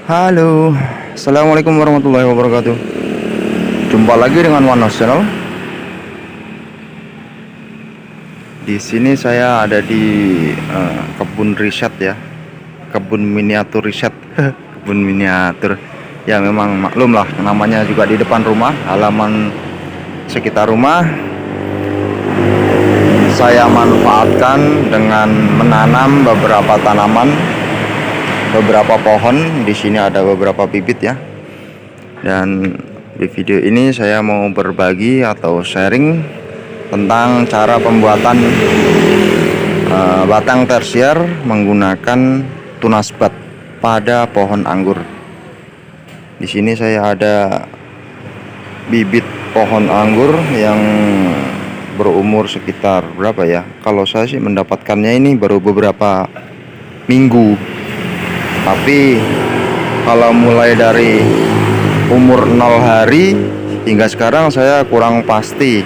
Halo, assalamualaikum warahmatullahi wabarakatuh. Jumpa lagi dengan Wanos Channel. Di sini saya ada di kebun riset ya, kebun miniatur riset, kebun miniatur. Ya memang maklum lah, namanya juga di depan rumah, halaman sekitar rumah. Saya manfaatkan dengan menanam beberapa tanaman, beberapa pohon. Di sini ada beberapa bibit ya. Dan di video ini saya mau berbagi atau sharing tentang cara pembuatan batang tersier menggunakan tunas bat pada pohon anggur. Di sini saya ada bibit pohon anggur yang berumur sekitar berapa ya? Kalau saya sih mendapatkannya ini baru beberapa minggu. Tapi kalau mulai dari umur 0 hari hingga sekarang saya kurang pasti,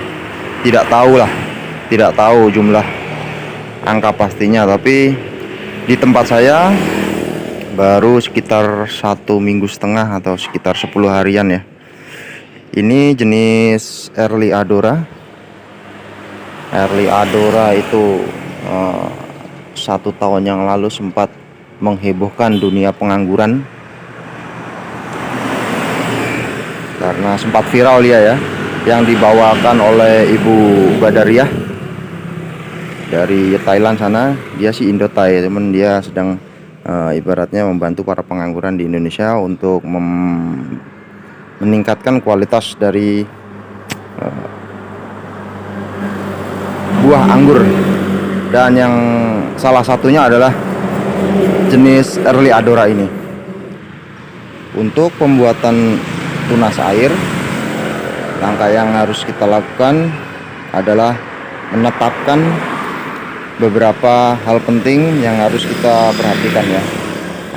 tidak tahu jumlah angka pastinya, tapi di tempat saya baru sekitar 1,5 minggu atau sekitar 10 harian ya. Ini jenis Early Adora. Early Adora itu 1 tahun yang lalu sempat menghebohkan dunia pengangguran karena sempat viral dia ya, yang dibawakan oleh Ibu Badariah dari Thailand sana. Dia sih Indo-Thai, teman dia sedang ibaratnya membantu para pengangguran di Indonesia untuk meningkatkan kualitas dari buah anggur, dan yang salah satunya adalah jenis Early Adora ini. Untuk pembuatan tunas air, langkah yang harus kita lakukan adalah menetapkan beberapa hal penting yang harus kita perhatikan ya.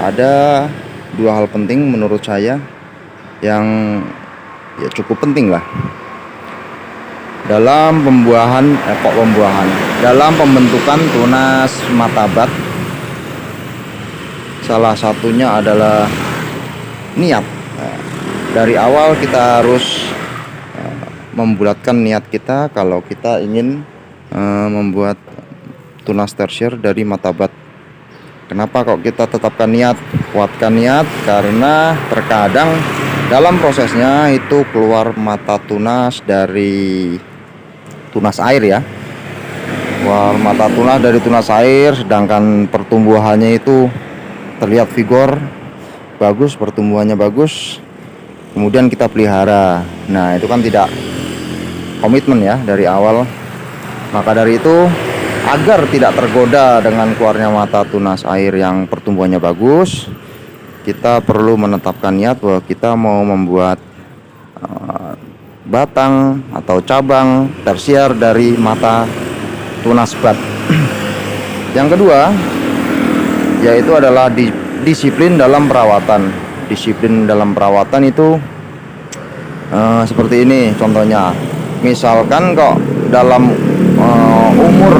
Ada 2 hal penting menurut saya yang ya cukup penting lah dalam dalam pembentukan tunas mata bat. Salah satunya adalah niat. Dari awal kita harus membulatkan niat kita kalau kita ingin membuat tunas tersier dari mata bat. Kenapa kok kita tetapkan niat, kuatkan niat? Karena terkadang dalam prosesnya itu keluar mata tunas dari tunas air ya. Keluar mata tunas dari tunas air, sedangkan pertumbuhannya itu terlihat vigor, bagus, pertumbuhannya bagus. Kemudian kita pelihara. Nah, itu kan tidak komitmen ya dari awal. Maka dari itu, agar tidak tergoda dengan keluarnya mata tunas air yang pertumbuhannya bagus, kita perlu menetapkan niat bahwa kita mau membuat batang atau cabang tersier dari mata tunas bat. Yang kedua, yaitu adalah disiplin dalam perawatan. Disiplin dalam perawatan itu seperti ini contohnya. Misalkan kok dalam umur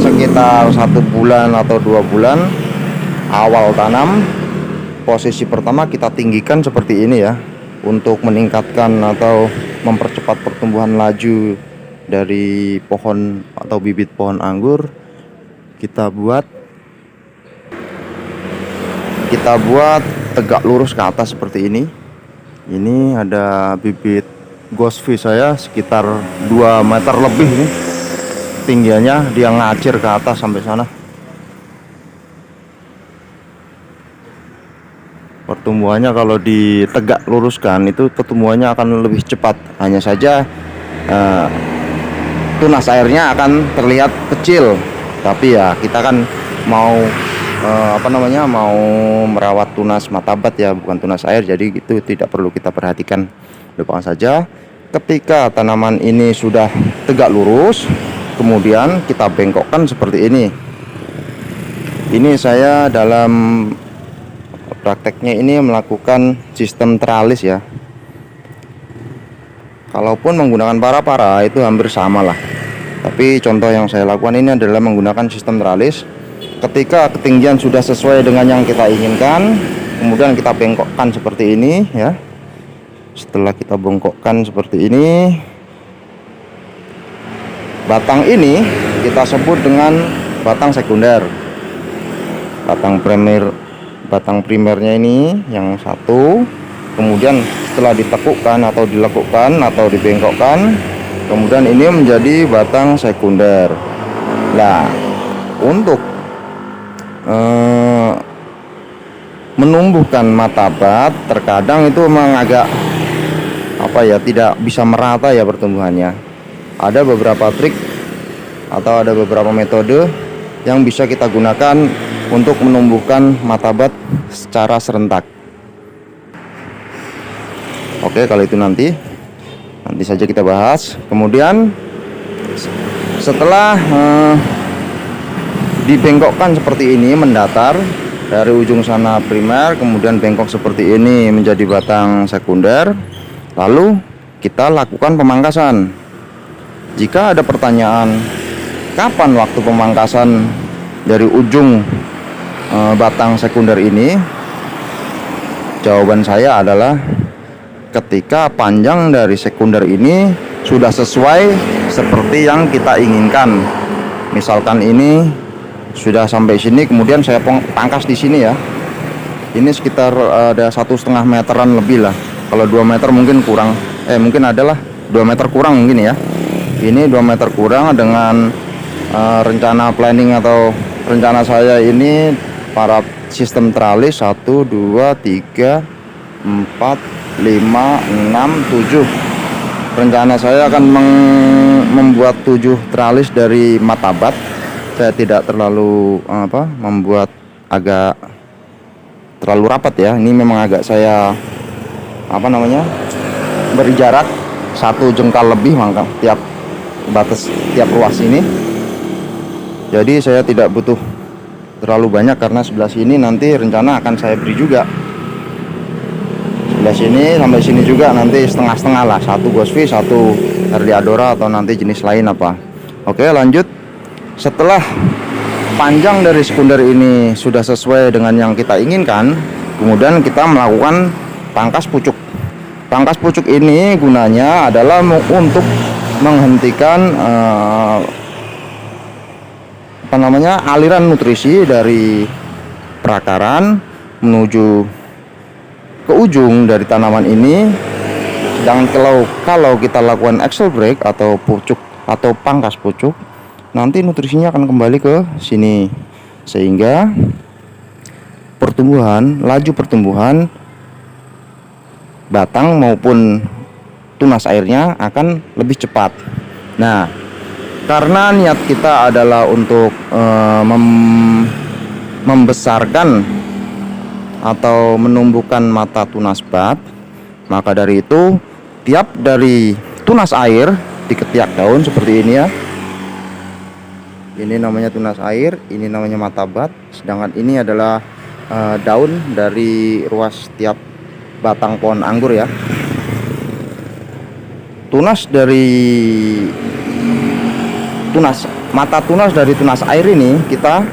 sekitar 1 bulan atau 2 bulan awal tanam, posisi pertama kita tinggikan seperti ini ya, untuk meningkatkan atau mempercepat pertumbuhan laju dari pohon atau bibit pohon anggur. Kita buat tegak lurus ke atas seperti ini. Ini ada bibit ghost fish saya sekitar 2 meter lebih nih tinggiannya, dia ngacir ke atas sampai sana. Pertumbuhannya kalau ditegak luruskan itu pertumbuhannya akan lebih cepat. Hanya saja tunas airnya akan terlihat kecil, tapi ya kita kan mau mau merawat tunas mata bat ya, bukan tunas air, jadi itu tidak perlu kita perhatikan. Lupakan saja. Ketika tanaman ini sudah tegak lurus, kemudian kita bengkokkan seperti ini. Ini saya dalam prakteknya ini melakukan sistem teralis ya. Kalaupun menggunakan para itu hampir sama lah. Tapi contoh yang saya lakukan ini adalah menggunakan sistem teralis. Ketika ketinggian sudah sesuai dengan yang kita inginkan, kemudian kita bengkokkan seperti ini ya. Setelah kita bongkokkan seperti ini, batang ini kita sebut dengan batang sekunder. Batang primernya ini yang satu, kemudian setelah ditekukkan atau dilekukkan atau dibengkokkan, kemudian ini menjadi batang sekunder. Nah, untuk menumbuhkan martabat terkadang itu memang agak tidak bisa merata ya pertumbuhannya. Ada beberapa trik atau ada beberapa metode yang bisa kita gunakan untuk menumbuhkan martabat secara serentak. Oke, kalau itu nanti saja kita bahas. Kemudian setelah dibengkokkan seperti ini, mendatar dari ujung sana primer, kemudian bengkok seperti ini menjadi batang sekunder, lalu kita lakukan pemangkasan. Jika ada pertanyaan kapan waktu pemangkasan dari ujung batang sekunder ini, jawaban saya adalah ketika panjang dari sekunder ini sudah sesuai seperti yang kita inginkan. Misalkan ini sudah sampai sini, kemudian saya pangkas di sini ya. Ini sekitar ada 1,5 meteran lebih lah. Kalau 2 meter mungkin kurang, mungkin adalah 2 meter kurang mungkin ya. Ini 2 meter kurang dengan rencana planning atau rencana saya ini para sistem teralis 1, 2, 3, 4, 5, 6, 7. Rencana saya akan membuat 7 teralis dari martabat. Saya tidak terlalu membuat agak terlalu rapat ya. Ini memang agak saya beri jarak 1 jengkal lebih mangkang tiap batas tiap ruas ini. Jadi saya tidak butuh terlalu banyak karena sebelah sini nanti rencana akan saya beri juga. Sebelah sini sampai sini juga nanti setengah-setengah lah. 1 Gosvi, 1 Herliadora atau nanti jenis lain apa. Oke, lanjut. Setelah panjang dari sekunder ini sudah sesuai dengan yang kita inginkan, kemudian kita melakukan pangkas pucuk. Pangkas pucuk ini gunanya adalah untuk menghentikan aliran nutrisi dari perakaran menuju ke ujung dari tanaman ini. Dan kalau kita lakukan axle break atau pucuk atau pangkas pucuk, nanti nutrisinya akan kembali ke sini, sehingga laju pertumbuhan batang maupun tunas airnya akan lebih cepat. Nah, karena niat kita adalah untuk membesarkan atau menumbuhkan mata tunas bat, maka dari itu tiap dari tunas air di ketiak daun seperti ini ya. Ini namanya tunas air, ini namanya martabat, sedangkan ini adalah daun dari ruas tiap batang pohon anggur ya. Mata tunas dari tunas air ini kita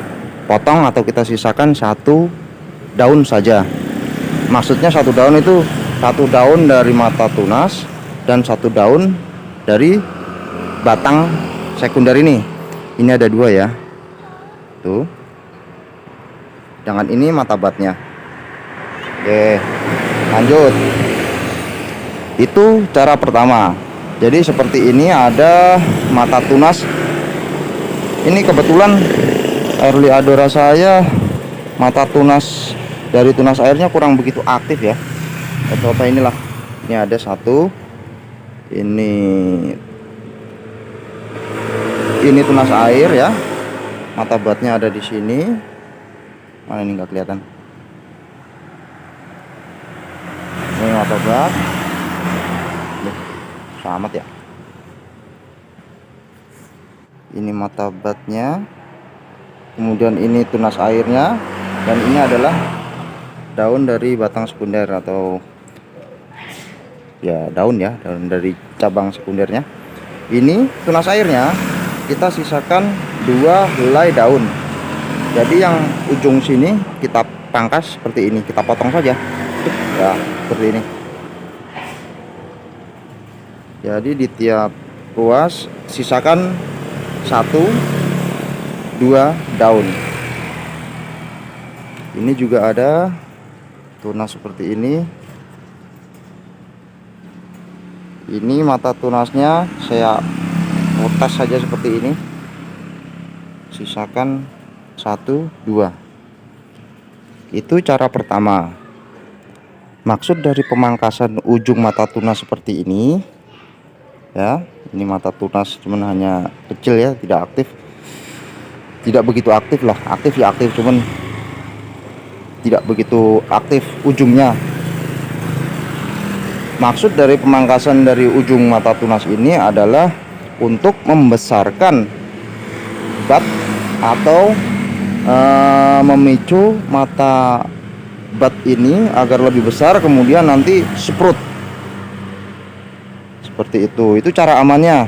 potong atau kita sisakan 1 daun saja. Maksudnya 1 daun itu 1 daun dari mata tunas dan 1 daun dari batang sekunder ini. Ini ada 2 ya, tuh. Jangan ini martabatnya. Oke, lanjut. Itu cara pertama. Jadi seperti ini ada mata tunas. Ini kebetulan Herliadora saya mata tunas dari tunas airnya kurang begitu aktif ya. Coba inilah. Ini ada 1. Ini tunas air ya. Martabatnya ada di sini. Mana ini nggak kelihatan. Ini martabat. Selamat ya. Ini martabatnya. Kemudian ini tunas airnya, dan ini adalah daun dari batang sekunder atau ya daun dari cabang sekundernya. Ini tunas airnya kita sisakan 2 helai daun. Jadi yang ujung sini kita pangkas seperti ini, kita potong saja ya, seperti ini. Jadi di tiap ruas sisakan 1-2 daun. Ini juga ada tunas seperti ini. Ini mata tunasnya saya potes saja seperti ini. Sisakan 1-2. Itu cara pertama. Maksud dari pemangkasan ujung mata tunas seperti ini ya, ini mata tunas cuman hanya kecil ya, tidak aktif, tidak begitu aktif lah, aktif ya aktif, cuman tidak begitu aktif ujungnya. Maksud dari pemangkasan dari ujung mata tunas ini adalah untuk membesarkan bat atau memicu mata bat ini agar lebih besar, kemudian nanti sprut seperti itu. Itu cara amannya.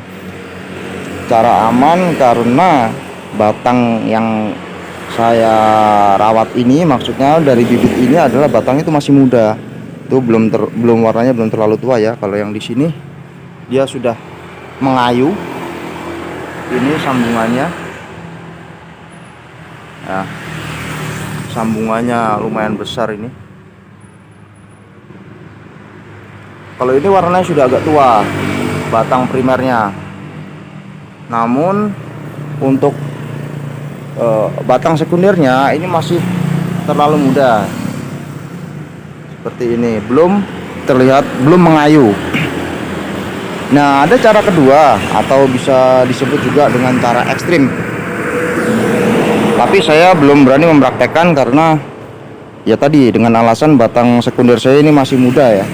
Cara aman karena batang yang saya rawat ini, maksudnya dari bibit ini adalah batang itu masih muda. Itu belum warnanya belum terlalu tua ya. Kalau yang di sini dia sudah mengayu. Ini sambungannya. Ya. Sambungannya lumayan besar ini. Kalau ini warnanya sudah agak tua, batang primernya. Namun untuk batang sekundernya ini masih terlalu muda. Seperti ini, belum terlihat, belum mengayu. Nah, ada cara kedua atau bisa disebut juga dengan cara ekstrim. Tapi saya belum berani mempraktekkan karena ya tadi dengan alasan batang sekunder saya ini masih muda ya.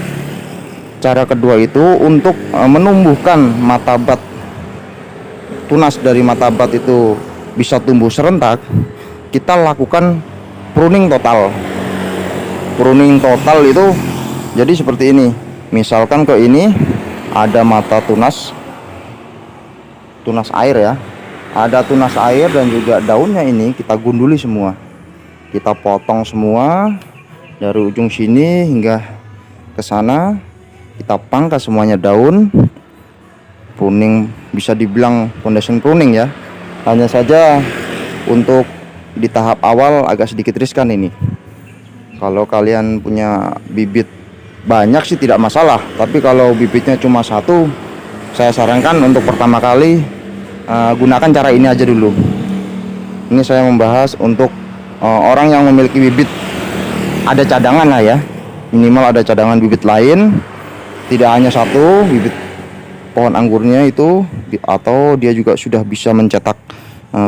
Cara kedua itu untuk menumbuhkan mata bat, tunas dari mata bat itu bisa tumbuh serentak, kita lakukan pruning total. Pruning total itu jadi seperti ini. Misalkan ke ini ada mata tunas air ya, ada tunas air dan juga daunnya ini kita gunduli semua, kita potong semua dari ujung sini hingga ke sana, kita pangkas semuanya daun. Pruning bisa dibilang foundation pruning ya. Hanya saja untuk di tahap awal agak sedikit riskan ini. Kalau kalian punya bibit banyak sih tidak masalah, tapi kalau bibitnya cuma satu, saya sarankan untuk pertama kali gunakan cara ini aja dulu. Ini saya membahas untuk orang yang memiliki bibit ada cadangan lah ya, minimal ada cadangan bibit lain, tidak hanya satu bibit pohon anggurnya itu, atau dia juga sudah bisa mencetak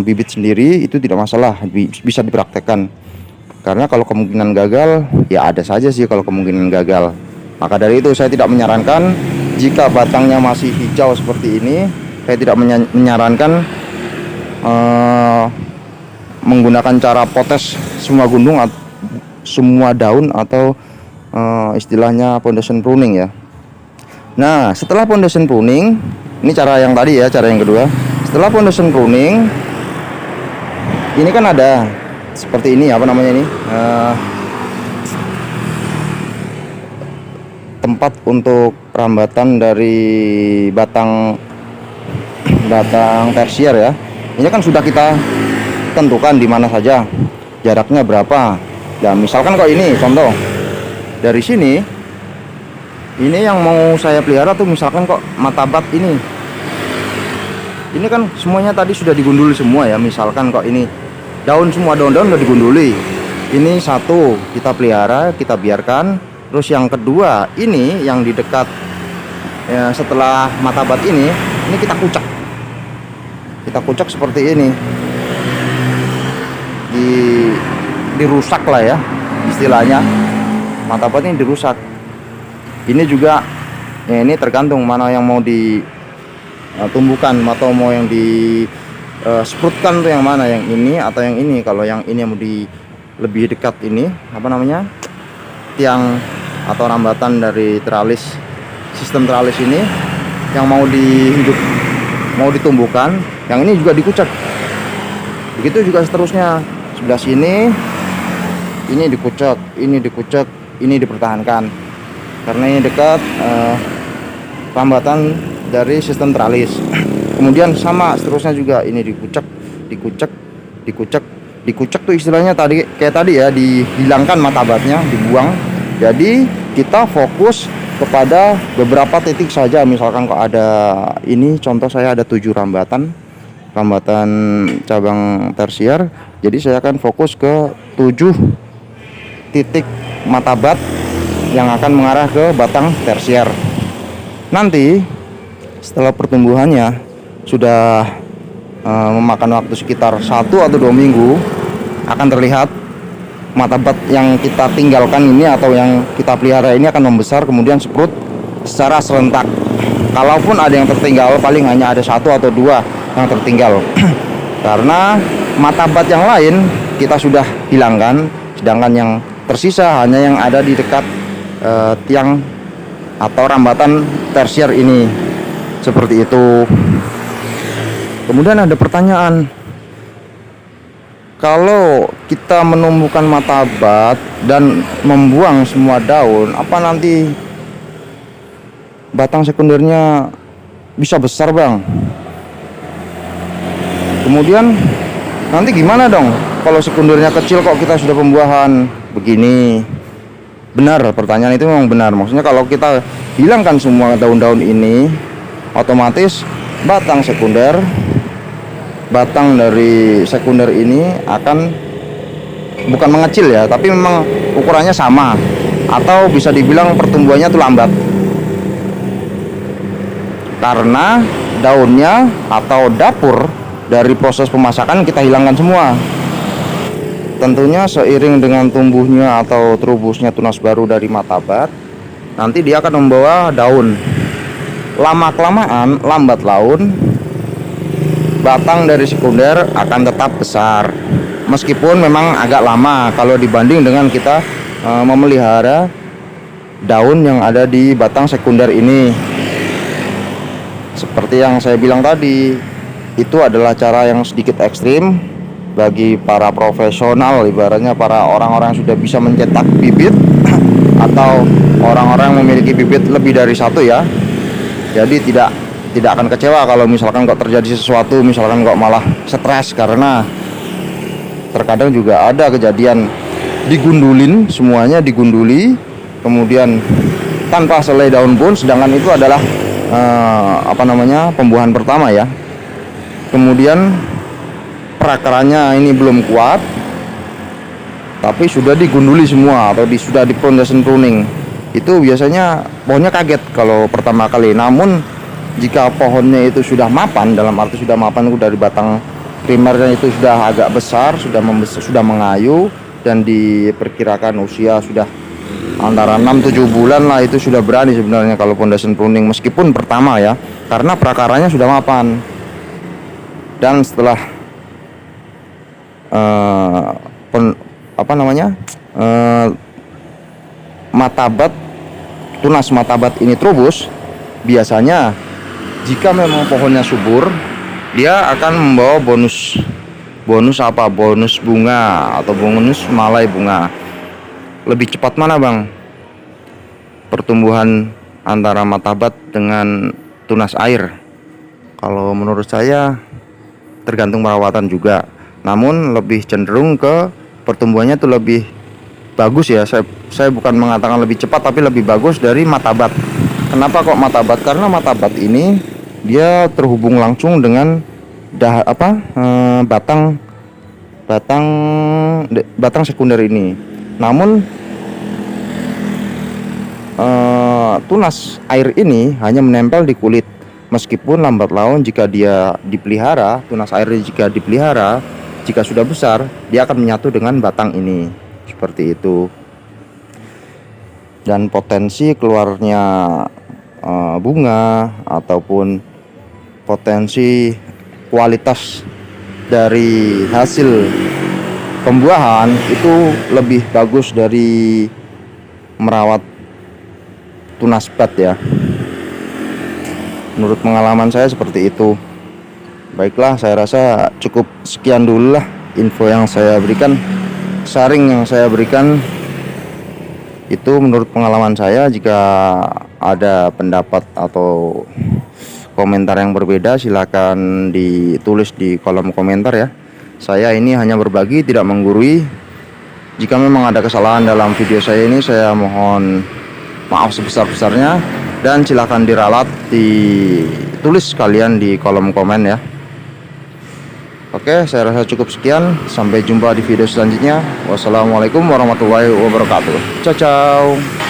bibit sendiri, itu tidak masalah, bisa dipraktekkan. Karena kalau kemungkinan gagal ya ada saja sih kalau kemungkinan gagal. Maka dari itu saya tidak menyarankan, jika batangnya masih hijau seperti ini, saya tidak menyarankan menggunakan cara potes semua gundung, semua daun, atau istilahnya foundation pruning ya. Nah, setelah foundation pruning, ini cara yang tadi ya, cara yang kedua. Setelah foundation pruning, ini kan ada seperti ini, apa namanya ini, tempat untuk rambatan dari batang tersier ya. Ini kan sudah kita tentukan di mana saja, jaraknya berapa. Dan misalkan kok ini contoh dari sini, ini yang mau saya pelihara tuh misalkan kok mata bat ini kan semuanya tadi sudah digunduli semua ya. Misalkan kok ini daun, semua daun-daun udah digunduli. Ini satu kita pelihara, kita biarkan. Terus yang kedua ini yang di dekat ya, setelah mata bat ini kita kucak. Kita kucak seperti ini. Dirusak lah ya istilahnya. Mata bat ini dirusak. Ini juga ya, ini tergantung mana yang mau ditumbuhkan atau mau yang disprutkan tuh yang mana, yang ini atau yang ini. Kalau yang ini mau di lebih dekat ini, apa namanya, tiang atau rambatan dari teralis, sistem teralis ini yang mau ditumbuhkan, yang ini juga dikucak. Begitu juga seterusnya. Sebelah sini ini dikucek, ini dikucek, ini dipertahankan karena ini dekat rambatan dari sistem tralis. Kemudian sama seterusnya juga, ini dikucek, dikucek, dikucek, dikucek tuh istilahnya tadi kayak tadi ya, dihilangkan matabatnya, dibuang. Jadi kita fokus kepada beberapa titik saja. Misalkan kok ada ini, contoh saya ada 7 rambatan cabang tersier. Jadi saya akan fokus ke 7 titik matabat yang akan mengarah ke batang tersier. Nanti setelah pertumbuhannya sudah memakan waktu sekitar 1 atau 2 minggu, akan terlihat matabat yang kita tinggalkan ini atau yang kita pelihara ini akan membesar, kemudian sprout secara serentak. Kalaupun ada yang tertinggal, paling hanya ada 1 atau 2 yang tertinggal karena matabat yang lain kita sudah hilangkan, sedangkan yang tersisa hanya yang ada di dekat tiang atau rambatan tersier ini. Seperti itu. Kemudian ada pertanyaan, kalau kita menumbuhkan matabat dan membuang semua daun, apa nanti batang sekundernya bisa besar, Bang? Kemudian nanti gimana dong kalau sekundernya kecil kok kita sudah pembuahan? Begini, benar, pertanyaan itu memang benar. Maksudnya kalau kita hilangkan semua daun-daun ini, otomatis batang dari sekunder ini akan bukan mengecil ya, tapi memang ukurannya sama, atau bisa dibilang pertumbuhannya itu lambat karena daunnya atau dapur dari proses pemasakan kita hilangkan semua. Tentunya seiring dengan tumbuhnya atau terubusnya tunas baru dari matabat, nanti dia akan membawa daun. Lama-kelamaan, lambat laun, batang dari sekunder akan tetap besar, meskipun memang agak lama kalau dibanding dengan kita memelihara daun yang ada di batang sekunder ini. Seperti yang saya bilang tadi, itu adalah cara yang sedikit ekstrim bagi para profesional, ibaratnya para orang-orang yang sudah bisa mencetak bibit atau orang-orang yang memiliki bibit lebih dari 1 ya. Jadi tidak akan kecewa kalau misalkan kok terjadi sesuatu, misalkan kok malah stres, karena terkadang juga ada kejadian digundulin, semuanya digunduli, kemudian tanpa selai daun pun, sedangkan itu adalah pembuahan pertama ya. Kemudian perakarannya ini belum kuat, tapi sudah digunduli semua atau sudah di foundation pruning. Itu biasanya pohonnya kaget kalau pertama kali. Namun jika pohonnya itu sudah mapan, dalam arti sudah mapan dari batang primernya itu sudah agak besar, sudah mengayu, dan diperkirakan usia sudah antara 6-7 bulan lah, itu sudah berani sebenarnya kalau foundation pruning, meskipun pertama ya, karena perakarannya sudah mapan. Dan setelah tunas matabat ini terubus, biasanya jika memang pohonnya subur, dia akan membawa bonus bunga atau bonus malai bunga. Lebih cepat mana, Bang, pertumbuhan antara matabat dengan tunas air? Kalau menurut saya tergantung perawatan juga, namun lebih cenderung ke pertumbuhannya itu lebih bagus ya. Saya bukan mengatakan lebih cepat, tapi lebih bagus dari matabat. Kenapa kok matabat? Karena matabat ini dia terhubung langsung dengan batang sekunder ini. Namun tunas air ini hanya menempel di kulit. Meskipun lambat laun jika dia dipelihara, tunas air jika dipelihara, jika sudah besar, dia akan menyatu dengan batang ini. Seperti itu. Dan potensi keluarnya bunga ataupun potensi kualitas dari hasil pembuahan itu lebih bagus dari merawat tunas bat ya. Menurut pengalaman saya seperti itu. Baiklah, saya rasa cukup sekian dulu lah info yang saya berikan. sharing yang saya berikan itu menurut pengalaman saya. Jika ada pendapat atau komentar yang berbeda, silakan ditulis di kolom komentar ya. Saya ini hanya berbagi, tidak menggurui. Jika memang ada kesalahan dalam video saya ini, saya mohon maaf sebesar-besarnya, dan silakan diralat, ditulis kalian di kolom komen ya. Oke, saya rasa cukup sekian. Sampai jumpa di video selanjutnya. Wassalamualaikum warahmatullahi wabarakatuh. Ciao ciao.